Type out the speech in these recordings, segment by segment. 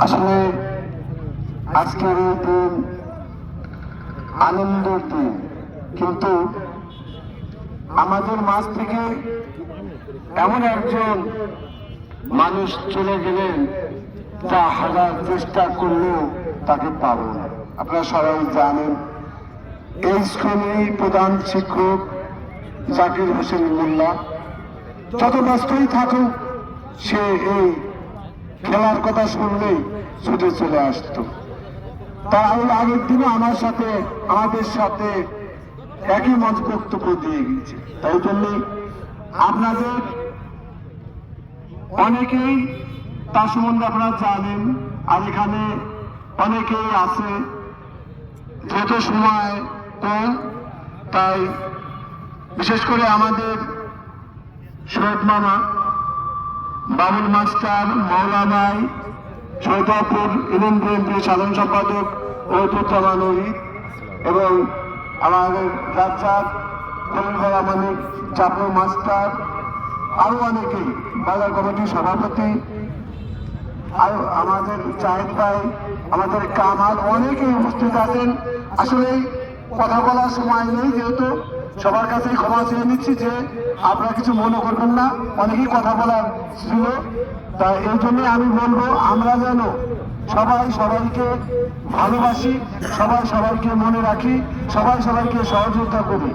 আসলে আজকের এই দিন আনন্দের দিন, কিন্তু আমাদের মাঝ থেকে এমন একজন মানুষ চলে গেলেন যা হাজার চেষ্টা করলেও তাকে পাবো না। আপনারা সবাই জানেন, এই স্কুলেরই প্রধান শিক্ষক জাকির হোসেন মোল্লা যত ব্যস্তই থাকুক, সে এই খেলার কথা শুনলেই ছুটে চলে আসতো। তার আগের দিনও আমাদের সাথে একই মত বক্তব্য দিয়ে গেছে। তাই জন্যই আপনাদের অনেকেই তার সম্বন্ধে আপনারা জানেন, আর এখানে অনেকেই আছে। যেহেতু সময় কম, তাই বিশেষ করে আমাদের শহীদ মামা, বাবুল মাস্টার, মৌলা ভাই, সৈয়দপুর ইউনিয়ন বিএনপির সাধারণ সম্পাদক ঐতুজ্জামান ওহিদ এবং আমাদের রাজ্জাক, খলিল মানিক, জাফর মাস্টার, আরো অনেকেই, বাজার কমিটির সভাপতি, আর আমাদের জাহিদ ভাই, আমাদের কামাল, অনেকেই উপস্থিত আছেন। আসলে কথা বলার সময় নেই, যেহেতু সবার কাছে ক্ষমা চেয়ে নিচ্ছি যে আপনারা কিছু মনে করবেন না, অনেকেই কথা বলার ছিল। তাই এই জন্য আমি বলবো, আমরা যেন সবাই সবাইকে ভালোবাসি, সবাই সবাইকে মনে রাখি, সবাই সবাইকে সহযোগিতা করি।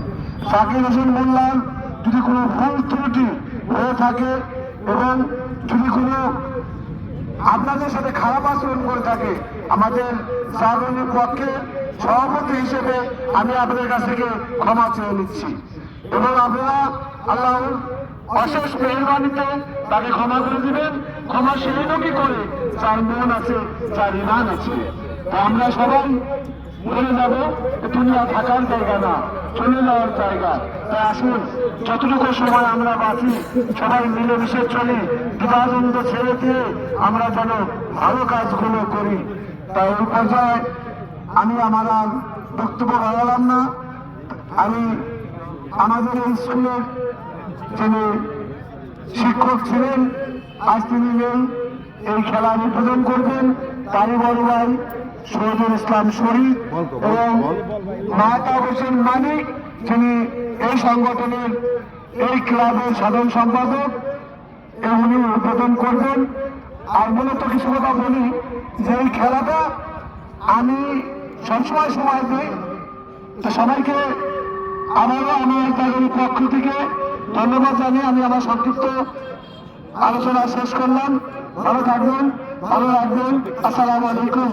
জাকির হোসেন মোল্লার যদি কোনো ভুল ত্রুটি হয়ে থাকে এবং যদি কোনো আপনাদের সাথে খারাপ আচরণ করে থাকে, আমাদের সাধারণের পক্ষে সভাপতি হিসেবে আমি আপনাদের কাছ থেকে ক্ষমা চেয়ে নিচ্ছি এবং আপনারা আল্লাহর অশেষ মেহরবানিতে তাকে ক্ষমা করে দিবেন। ক্ষমা সেই লোকই করে যার মন আছে, যার ইমান আছে। আমরা সবাই বলে যাব, দুনিয়া থাকার জায়গা না, চলে যাওয়ার জায়গা। তাই আসুন, যতটুকু সময় আমরা বাঁচি সবাই মিলেমিশে চলি, দ্বিধাদ্বন্দ্ব ছেড়ে দিয়ে আমরা যেন ভালো কাজগুলো করি। তাই এই পর্যায়ে আমি আমার আর বক্তব্য বাড়ালাম না। আমি আমাদের এই স্কুলের যিনি শিক্ষক ছিলেন, আজ তিনি নেই, এই খেলার উদ্বোধন করবেন তারই বড় ভাই শহীদুল ইসলাম শরীফ এবং মাহতাব হোসেন মানিক, যিনি এই সংগঠনের, এই ক্লাবের সাধারণ সম্পাদক, উনি উদ্বোধন করবেন। আর মূলত কিছু কথা বলি যে এই খেলাটা আমি সবসময় সময় দিই, তো সবাইকে আবারও আমার তাদের পক্ষ থেকে ধন্যবাদ জানিয়ে আমি আমার সংক্ষিপ্ত আলোচনা শেষ করলাম। ভালো থাকবেন, ভালো রাখবেন। আসসালামু আলাইকুম।